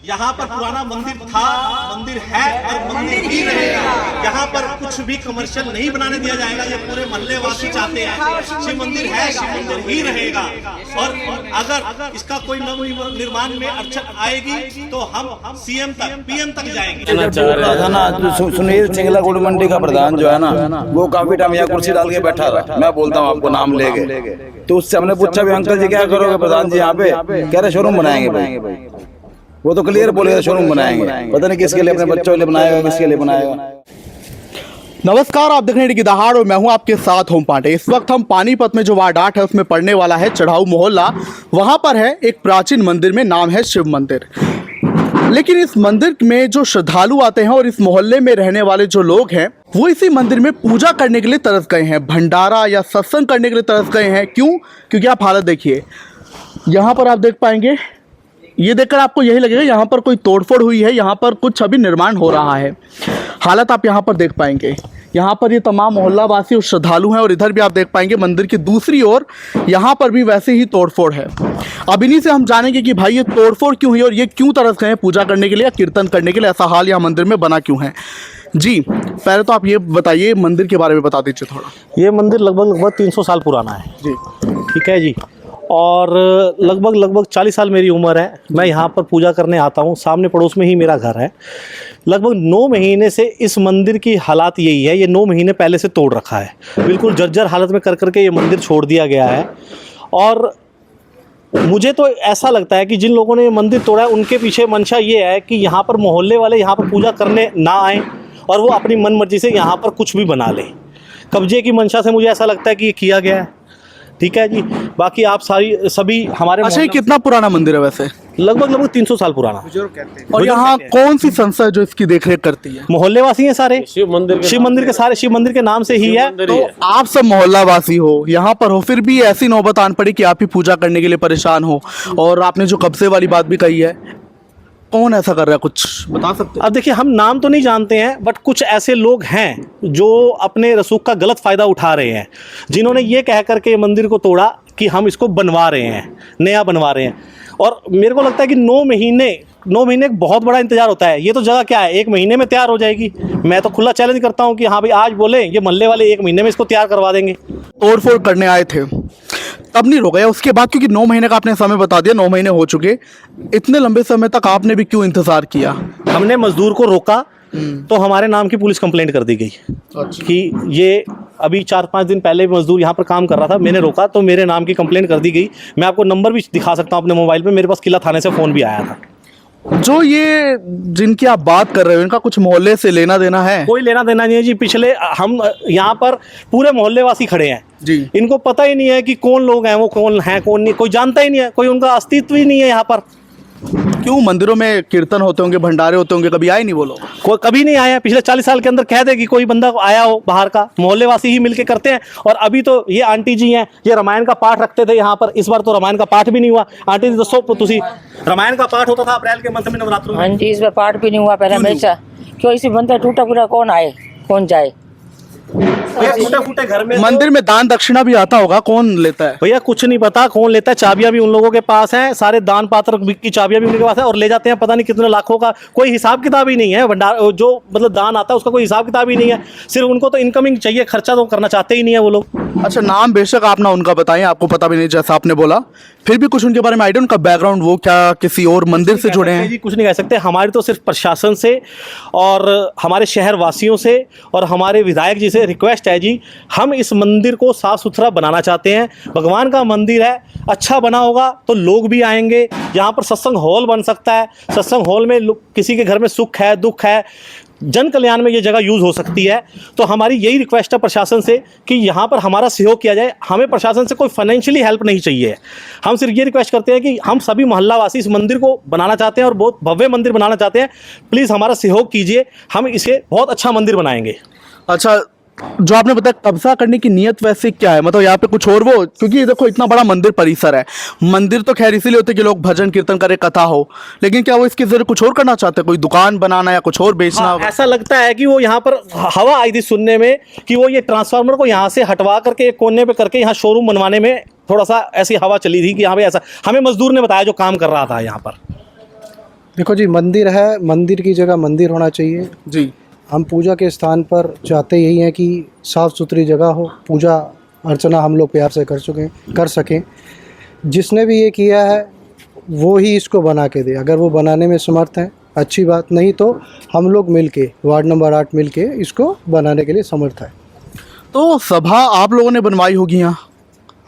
यहाँ पर पुराना मंदिर था, मंदिर है और मंदिर ही रहेगा। यहाँ पर कुछ भी कमर्शियल नहीं बनाने दिया जाएगा। ये पूरे मोहल्ले वासी चाहते हैं, शिव मंदिर है, शिव मंदिर ही रहेगा। और अगर इसका कोई नव निर्माण में अड़चन आएगी तो हम सीएम तक, पीएम तक जाएंगे। सुनील सिंगला गुड़ मंडी का प्रधान जो है ना, वो काफी टाइम यहाँ कुर्सी डाल के बैठा रहा। मैं बोलता हूँ आपको नाम लेके, तो उससे हमने पूछा भी अंकल जी क्या करोगे प्रधान जी यहाँ पे, कह रहे शोरूम बनाएंगे भाई। वो तो क्लियर बोलेगा शोरूम बनाएंगे, पता नहीं किसके लिए, अपने बच्चों के लिए बनाएगा, किसके लिए बनाएगा। नमस्कार, आप देख रहे हैं की दहाड़ और मैं हूं आपके साथ होम पांडे। इस वक्त हम पानीपत में जो वार्ड 8 है उसमें पड़ने वाला है चढ़ाऊ मोहल्ला। वहां पर है एक प्राचीन मंदिर में, नाम है शिव मंदिर। लेकिन इस मंदिर में जो श्रद्धालु आते हैं और इस मोहल्ले में रहने वाले जो लोग हैं वो इसी मंदिर में पूजा करने के लिए तरस गए हैं, भंडारा या सत्संग करने के लिए तरस गए हैं। क्यों? क्योंकि आप हालत देखिए, यहाँ पर आप देख पाएंगे, ये देखकर आपको यही लगेगा यहाँ पर कोई तोड़फोड़ हुई है, यहाँ पर कुछ अभी निर्माण हो रहा है। हालत आप यहाँ पर देख पाएंगे, यहाँ पर ये तमाम मोहल्ला वासी और श्रद्धालु हैं और इधर भी आप देख पाएंगे मंदिर की दूसरी ओर यहाँ पर भी वैसे ही तोड़फोड़ है। अब इन्हीं से हम जानेंगे कि भाई ये तोड़फोड़ क्यों हुई और ये क्यों तरस गए हैं पूजा करने के लिए या कीर्तन करने के लिए, ऐसा हाल यहाँ मंदिर में बना क्यों है। जी पहले तो आप ये बताइए, मंदिर के बारे में बता दीजिए थोड़ा। ये मंदिर लगभग 300 साल पुराना है जी, ठीक है जी। और लगभग 40 साल मेरी उम्र है। मैं यहाँ पर पूजा करने आता हूँ, सामने पड़ोस में ही मेरा घर है। लगभग 9 महीने से इस मंदिर की हालात यही है। ये 9 महीने पहले से तोड़ रखा है, बिल्कुल जर्जर हालत में कर करके ये मंदिर छोड़ दिया गया है। और मुझे तो ऐसा लगता है कि जिन लोगों ने ये मंदिर तोड़ा है उनके पीछे मंशा ये है कि यहाँ पर मोहल्ले वाले यहाँ पर पूजा करने ना आए और वो अपनी मन मर्जी से यहाँ पर कुछ भी बना लें। कब्जे की मंशा से मुझे ऐसा लगता है कि ये किया गया है, ठीक है जी। बाकी आप सभी हमारे अच्छा, ये कितना पुराना मंदिर है वैसे? लगभग 300 साल पुराना। और यहाँ कौन सी संस्था है जो इसकी देखरेख करती है? मोहल्ले वासी हैं सारे, शिव मंदिर के सारे शिव मंदिर के नाम से ही है। तो आप सब मोहल्ला वासी हो, यहाँ पर हो, फिर भी ऐसी नौबत आन पड़ी कि आप ही पूजा करने के लिए परेशान हो। और आपने जो कब्जे वाली बात भी कही है, कौन ऐसा कर रहा है, कुछ बता सकते हैं? अब देखिए, हम नाम तो नहीं जानते हैं, बट कुछ ऐसे लोग हैं जो अपने रसूख का गलत फ़ायदा उठा रहे हैं, जिन्होंने ये कह करके मंदिर को तोड़ा कि हम इसको बनवा रहे हैं, नया बनवा रहे हैं। और मेरे को लगता है कि 9 महीने एक बहुत बड़ा इंतजार होता है। ये तो जगह क्या है, 1 महीने में तैयार हो जाएगी। मैं तो खुला चैलेंज करता हूँ कि हाँ भाई, आज बोले ये मोहल्ले वाले 1 महीने में इसको तैयार करवा देंगे। तोड़फोड़ करने आए थे तब नहीं रोका, उसके बाद? क्योंकि 9 महीने का आपने समय बता दिया, 9 महीने हो चुके, इतने लंबे समय तक आपने भी क्यों इंतजार किया? हमने मजदूर को रोका तो हमारे नाम की पुलिस कंप्लेंट कर दी गई कि ये अभी 4-5 दिन पहले मजदूर यहाँ पर काम कर रहा था, मैंने रोका तो मेरे नाम की कंप्लेंट कर दी गई। मैं आपको नंबर भी दिखा सकता हूँ अपने मोबाइल पे, मेरे पास किला थाने से फ़ोन भी आया था। जो ये जिनकी आप बात कर रहे हो, इनका कुछ मोहल्ले से लेना देना है? कोई लेना देना नहीं है जी। पिछले हम यहाँ पर पूरे मोहल्ले वासी खड़े हैं जी, इनको पता ही नहीं है कि कौन लोग हैं, वो कौन है कौन नहीं, कोई जानता ही नहीं है, कोई उनका अस्तित्व ही नहीं है यहाँ पर। क्यों? मंदिरों में कीर्तन होते होंगे, भंडारे होते होंगे, कभी आए नहीं वो लोग? कोई कभी नहीं आया। पिछले 40 साल के अंदर कह दे कि कोई बंदा आया हो बाहर का, मोहल्ले वासी ही मिलके करते हैं। और अभी तो ये आंटी जी हैं, ये रामायण का पाठ रखते थे यहाँ पर, इस बार तो रामायण का पाठ भी नहीं हुआ। आंटी जी दसो, तुसी रामायण का पाठ होता था अप्रैल के मंथ में नवरात्रों में। हाँ जी, इस बार पाठ भी नहीं हुआ। पहले हमेशा क्यों इसी मंदिर टूटा पूरा, कौन आए कौन जाए? टूटे फूटे घर में मंदिर में दान दक्षिणा भी आता होगा, कौन लेता है? भैया कुछ नहीं पता कौन लेता है। चाबियां भी उन लोगों के पास हैं, सारे दान पात्र की चाबियां भी उनके पास है और ले जाते हैं पता नहीं कितने लाखों का। कोई हिसाब किताब ही नहीं है। भंडार जो मतलब दान आता है उसका कोई हिसाब किताब ही नहीं है। सिर्फ उनको तो इनकमिंग चाहिए, खर्चा तो करना चाहते ही नहीं है वो लोग। अच्छा, नाम बेशक आप ना उनका बताएं, आपको पता भी नहीं जैसा आपने बोला, फिर भी कुछ उनके बारे में आइडिया, उनका बैकग्राउंड, वो क्या किसी और मंदिर से जुड़े हैं? जी कुछ नहीं कह सकते। हमारी तो सिर्फ प्रशासन से और हमारे शहर वासियों से और हमारे विधायक जी से रिक्वेस्ट है जी, हम इस मंदिर को साफ सुथरा बनाना चाहते हैं। भगवान का मंदिर है, अच्छा बना होगा तो लोग भी आएंगे। यहाँ पर सत्संग हॉल बन सकता है, सत्संग हॉल में किसी के घर में सुख है दुख है, जन कल्याण में ये जगह यूज़ हो सकती है। तो हमारी यही रिक्वेस्ट है प्रशासन से कि यहाँ पर हमारा सहयोग किया जाए। हमें प्रशासन से कोई फाइनेंशियली हेल्प नहीं चाहिए। हम सिर्फ ये रिक्वेस्ट करते हैं कि हम सभी मोहल्ला वासी इस मंदिर को बनाना चाहते हैं और बहुत भव्य मंदिर बनाना चाहते हैं। प्लीज़ हमारा सहयोग कीजिए, हम इसे बहुत अच्छा मंदिर बनाएंगे। अच्छा, जो आपने बताया कब्जा करने की नियत वैसे क्या है, मतलब यहाँ पे कुछ और वो, क्योंकि ये देखो इतना बड़ा मंदिर परिसर है, मंदिर तो खैर इसीलिए होते कि लोग भजन कीर्तन करे, कथा हो, लेकिन क्या वो इसके जरिए कुछ और करना चाहते हैं, कोई दुकान बनाना या कुछ और बेचना? हाँ, ऐसा लगता है कि वो यहाँ पर हवा आई थी सुनने में कि वो ये ट्रांसफार्मर को यहाँ से हटवा करके एक कोने पे करके यहाँ शोरूम बनवाने में थोड़ा सा ऐसी हवा चली थी कि हाँ भाई ऐसा, हमें मजदूर ने बताया जो काम कर रहा था यहाँ पर। देखो जी, मंदिर है, मंदिर की जगह मंदिर होना चाहिए। जी हम पूजा के स्थान पर चाहते यही हैं कि साफ़ सुथरी जगह हो, पूजा अर्चना हम लोग प्यार से कर सकें। जिसने भी ये किया है वो ही इसको बना के दे, अगर वो बनाने में समर्थ है अच्छी बात, नहीं तो हम लोग मिल के वार्ड नंबर 8 मिल के इसको बनाने के लिए समर्थ है। तो सभा आप लोगों ने बनवाई होगी यहाँ?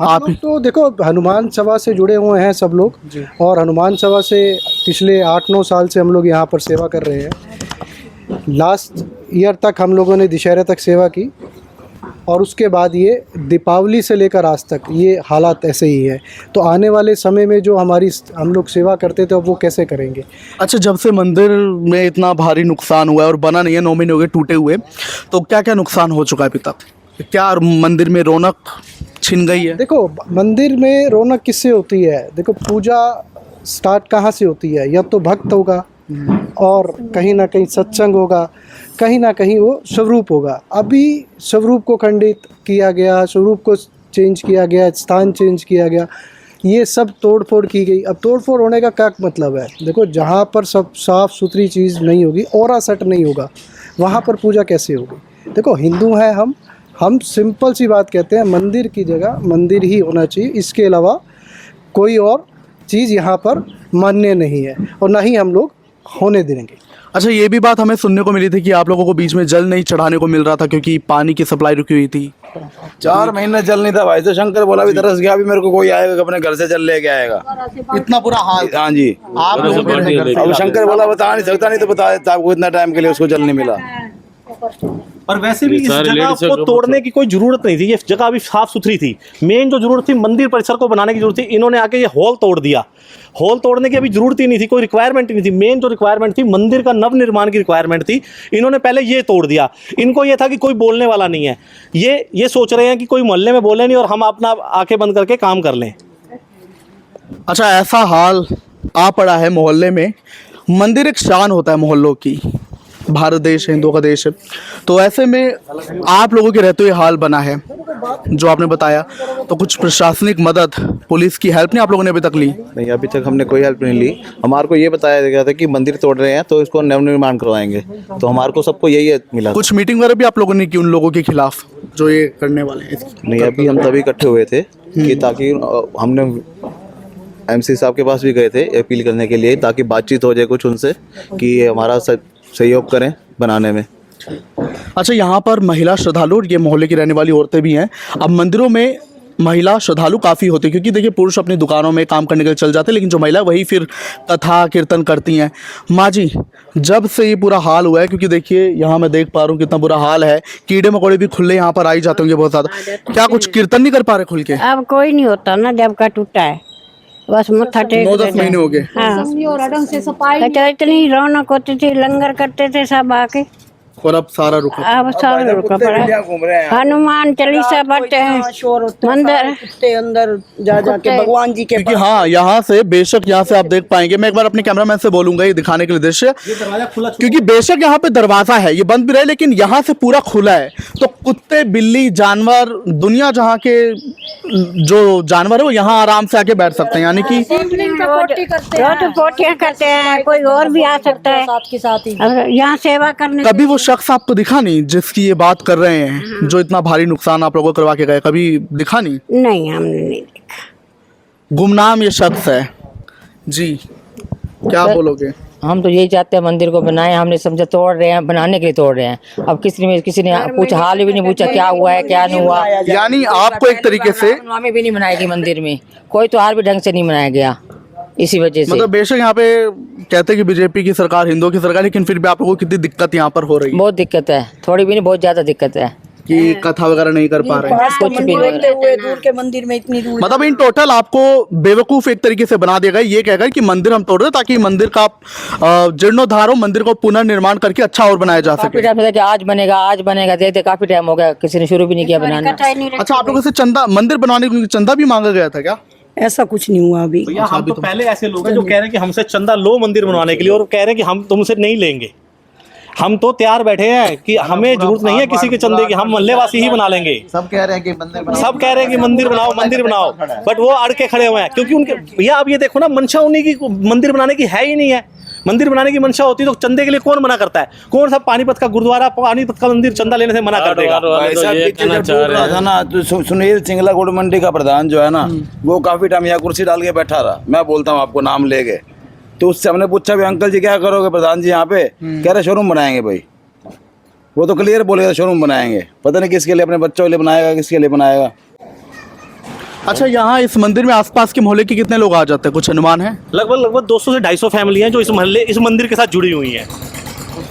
आप लोग तो देखो हनुमान सभा से जुड़े हुए हैं सब लोग, और हनुमान सभा से पिछले 8-9 साल से हम लोग यहाँ पर सेवा कर रहे हैं। लास्ट ईयर तक हम लोगों ने दशहरे तक सेवा की, और उसके बाद ये दीपावली से लेकर आज तक ये हालात ऐसे ही है। तो आने वाले समय में जो हम लोग सेवा करते थे अब वो कैसे करेंगे? अच्छा, जब से मंदिर में इतना भारी नुकसान हुआ है और बना नहीं है, 9 महीने हो गए टूटे हुए, तो क्या क्या नुकसान हो चुका है अभी तक? क्या मंदिर में रौनक छिन गई है? देखो, मंदिर में रौनक किससे होती है? देखो, पूजा स्टार्ट कहाँ से होती है? या तो भक्त होगा और कहीं ना कहीं सत्संग होगा, कहीं ना कहीं वो स्वरूप होगा। अभी स्वरूप को खंडित किया गया, स्वरूप को चेंज किया गया, स्थान चेंज किया गया, ये सब तोड़फोड़ की गई। अब तोड़फोड़ होने का क्या मतलब है? देखो, जहाँ पर सब साफ़ सुथरी चीज़ नहीं होगी, ऑरा सेट नहीं होगा, वहाँ पर पूजा कैसे होगी? देखो, हिंदू हैं हम सिंपल सी बात कहते हैं, मंदिर की जगह मंदिर ही होना चाहिए, इसके अलावा कोई और चीज़ यहाँ पर मान्य नहीं है, और ना ही हम लोग होने देंगे। अच्छा, ये भी बात हमें सुनने को मिली थी कि आप लोगों को बीच में जल नहीं चढ़ाने को मिल रहा था क्योंकि पानी की सप्लाई रुकी हुई थी। 4 महीने जल नहीं था भाई, तो शंकर बोला भी तरस गया, अभी मेरे को कोई आएगा अपने घर से जल लेके आएगा। इतना बुरा हाल? हाँ जी। आप लोगों के घर से? अब शंकर बोला बता नहीं सकता, नहीं तो बता देता आपको, इतना टाइम के लिए उसको जल नहीं मिला। और वैसे भी इस जगह को तोड़ने की कोई जरूरत नहीं थी, ये जगह अभी साफ सुथरी थी। मेन जो जरूरत थी मंदिर परिसर को बनाने की जरूरत थी, इन्होंने आके ये हॉल तोड़ दिया। हॉल तोड़ने की अभी जरूरत ही नहीं थी, कोई रिक्वायरमेंट ही नहीं थी। मेन जो रिक्वायरमेंट थी मंदिर का नव निर्माण की रिक्वायरमेंट थी, इन्होंने पहले ये तोड़ दिया। इनको ये था कि कोई बोलने वाला नहीं है, ये सोच रहे हैं कि कोई मोहल्ले में बोले नहीं और हम अपना आंखें बंद करके काम कर लें। अच्छा, ऐसा हाल आ पड़ा है मोहल्ले में। मंदिर एक शान होता है मोहल्लों की, भारत देश है, हिंदुओं का देश है, तो ऐसे में आप लोगों के रहते हुए हाल बना है जो आपने बताया। तो कुछ प्रशासनिक मदद, पुलिस की हेल्प नहीं आप लोगों ने अभी तक ली? नहीं, अभी तक हमने कोई हेल्प नहीं ली। हमारे को ये बताया गया था कि मंदिर तोड़ रहे हैं तो इसको नवनिर्माण करवाएंगे, तो हमारे को सबको यही मिला। कुछ मीटिंग वगैरह भी आप लोगों ने की उन लोगों के खिलाफ जो ये करने वाले हैं? नहीं, अभी हम तभी इकट्ठे हुए थे कि ताकि हमने एमसी साहब के पास भी गए थे अपील करने के लिए, ताकि बातचीत हो जाए कुछ उनसे कि ये हमारा सहयोग करें बनाने में। अच्छा, यहाँ पर महिला श्रद्धालु, ये मोहल्ले की रहने वाली औरतें भी हैं। अब मंदिरों में महिला श्रद्धालु काफ़ी होते हैं क्योंकि देखिए पुरुष अपनी दुकानों में काम करने के लिए चल जाते हैं, लेकिन जो महिला वही फिर कथा कीर्तन करती हैं। माँ जी, जब से ये पूरा हाल हुआ है, क्योंकि देखिए यहाँ मैं देख पा रहा हूँ कितना बुरा हाल है, कीड़े मकोड़े भी खुले यहाँ पर आ ही जाते होंगे बहुत ज़्यादा, क्या कुछ कीर्तन नहीं कर पा रहे खुल के? अब कोई नहीं होता ना, जब का टूटा है बस मत्था टेक 9-10 महीने हो गए। हाँ, इतनी रौनक होती थी, लंगर करते थे सब आके, और अब सारा रुका। अब सारा रुका पड़ा। हनुमान चालीसा पढ़ते हैं मंदिर के अंदर जा के भगवान जी के क्योंकि हाँ, यहाँ से बेशक यहाँ से आप देख पाएंगे, मैं एक बार अपने कैमरामैन से बोलूंगा ये दिखाने के लिए दृश्य, क्योंकि बेशक यहाँ पे दरवाजा है, ये बंद भी रहे, लेकिन यहाँ से पूरा खुला है। तो कुत्ते, बिल्ली, जानवर, दुनिया जहाँ के जो जानवर है वो यहाँ आराम से आके बैठ सकते हैं, यानी कि रोज पोटियाँ करते हैं, कोई और भी आ सकता है साथ के साथ ही। यहाँ सेवा करने। कभी वो शख्स आपको दिखा नहीं जिसकी ये बात कर रहे हैं, जो इतना भारी नुकसान आप लोगों को करवा के गए, कभी दिखा नहीं? नहीं, हमने नहीं देखा। गुमनाम ये शख्स है जी, क्या बोलोगे? हम तो यही चाहते हैं मंदिर को बनाए, हमने समझा तोड़ रहे हैं, बनाने के लिए तोड़ रहे हैं। अब किसी ने पूछा, हाल भी नहीं पूछा क्या हुआ है क्या नहीं हुआ। यानी आपको एक तरीके से हमें भी नहीं बनाएगी मंदिर में, कोई तो हाल भी ढंग से नहीं बनाया गया, इसी वजह से। मतलब बेशक यहाँ पे कहते हैं कि बीजेपी की सरकार, हिंदुओं की सरकार, लेकिन फिर भी आप लोगों को कितनी दिक्कत यहाँ पर हो रही है? बहुत दिक्कत है, थोड़ी भी नहीं, बहुत ज्यादा दिक्कत है कि कथा वगैरह नहीं कर पा रहे हैं। कुछ भी नहीं। हुए दूर के मंदिर में इतनी दूर, मतलब इन टोटल आपको बेवकूफ एक तरीके से बना दिया गया, ये कहकर कि मंदिर हम तोड़ रहे ताकि मंदिर का जीर्णोद्धार हो, मंदिर को पुनर्निर्माण करके अच्छा और बनाया जा काफी सके। टाइम से आज बनेगा देखते, काफी टाइम हो गया, किसी ने शुरू भी नहीं किया बनाना। अच्छा, आप लोगों से चंदा, मंदिर बनवाने के लिए चंदा भी मांगा गया था क्या? ऐसा कुछ नहीं हुआ अभी। भैया, हम तो पहले ऐसे लोग हैं जो कह रहे हैं कि हमसे चंदा लो मंदिर बनवाने के लिए, और कह रहे हैं कि हम तुमसे नहीं लेंगे। हम तो तैयार बैठे हैं कि हमें जरूरत नहीं है किसी के चंदे की, हम मोहल्लेवासी ही बना लेंगे। सब कह रहे हैं कि मंदिर बनाओ, सब कह रहे हैं कि मंदिर बनाओ, बट वो अड़ के खड़े हुए हैं क्योंकि उनके भैया अब ये देखो ना, मंशा उन्हीं की मंदिर बनाने की है ही नहीं है। मंदिर बनाने की मंशा होती तो चंदे के लिए कौन मना करता है? कौन सा पानीपत का गुरुद्वारा, पानीपत का मंदिर चंदा लेने से मना कर देगा? ऐसा पीछे जब बोल रहा था ना, तो सुनील सिंगला गुड़ मंडी का प्रधान जो है ना, वो काफी टाइम यहाँ कुर्सी डाल के बैठा रहा। मैं बोलता हूँ आपको नाम लेके, तो उससे हमने पूछा भी अंकल जी क्या करोगे प्रधान जी यहाँ पे? कह रहे शोरूम बनाएंगे भाई। वो तो क्लियर बोलेगा शोरूम बनाएंगे, पता नहीं किसके लिए, अपने बच्चों के लिए बनाएगा, किसके लिए बनाएगा। अच्छा, यहाँ इस मंदिर में आसपास के मोहल्ले के कितने लोग आ जाते हैं, कुछ अनुमान है? लगभग 200 से 250 फैमिली हैं जो इस मंदिर के साथ जुड़ी हुई हैं।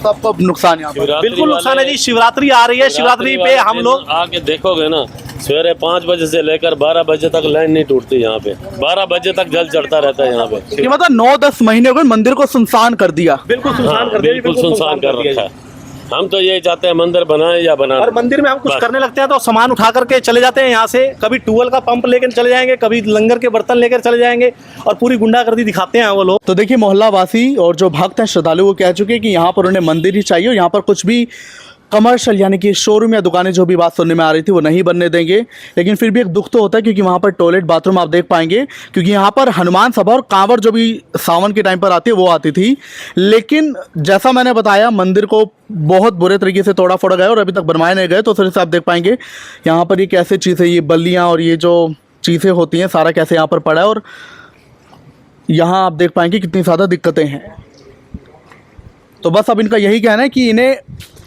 सबको नुकसान यहाँ पर? बिल्कुल नुकसान है जी। शिवरात्रि आ रही है, शिवरात्रि पे हम लोग आके देखोगे ना, सवेरे 5 बजे से लेकर 12 बजे तक लाइन नहीं टूटती यहाँ पे। 12 बजे तक जल चढ़ता रहता है यहाँ पे। ये मतलब 9-10 महीने हो गए मंदिर को सुनसान कर दिया। बिल्कुल सुनसान कर दिया, बिल्कुल सुनसान कर रखा है। हम तो यही चाहते हैं मंदिर बनाए या बनाए। और मंदिर में हम कुछ करने लगते हैं तो सामान उठा करके चले जाते हैं यहाँ से। कभी ट्यूबवेल का पंप लेकर चले जाएंगे, कभी लंगर के बर्तन लेकर चले जाएंगे और पूरी गुंडागर्दी दिखाते हैं वो लोग। तो देखिए, मोहल्ला वासी और जो भक्त हैं, श्रद्धालु, वो कह चुके हैं कि यहाँ पर उन्हें मंदिर ही चाहिए और यहाँ पर कुछ भी कमर्शियल यानी कि शोरूम या दुकानें, जो भी बात सुनने में आ रही थी, वो नहीं बनने देंगे। लेकिन फिर भी एक दुख तो होता है क्योंकि वहाँ पर टॉयलेट बाथरूम आप देख पाएंगे, क्योंकि यहाँ पर हनुमान सभा और कांवड़ जो भी सावन के टाइम पर आती है वो आती थी। लेकिन जैसा मैंने बताया, मंदिर को बहुत बुरे तरीके से तोड़ा फोड़ा गया और अभी तक बनवाए नहीं गए। तो फिर से आप देख पाएंगे यहाँ पर ये कैसे चीज़ें, ये बल्लियाँ और ये जो चीज़ें होती हैं, सारा कैसे यहाँ पर पड़ा है। और यहाँ आप देख पाएंगे कितनी ज़्यादा दिक्कतें हैं। तो बस अब इनका यही कहना है कि इन्हें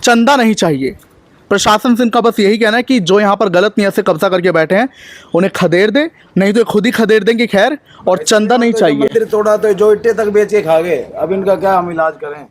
चंदा नहीं चाहिए। प्रशासन से इनका बस यही कहना है कि जो यहाँ पर गलत नियत से कब्जा करके बैठे हैं उन्हें खदेड़ दे, नहीं तो खुद ही खदेड़ देंगे खैर, और चंदा नहीं चाहिए। मंदिर तोड़ा तो जो ईंटें तक बेच के खा गए, अब इनका क्या हम इलाज करें?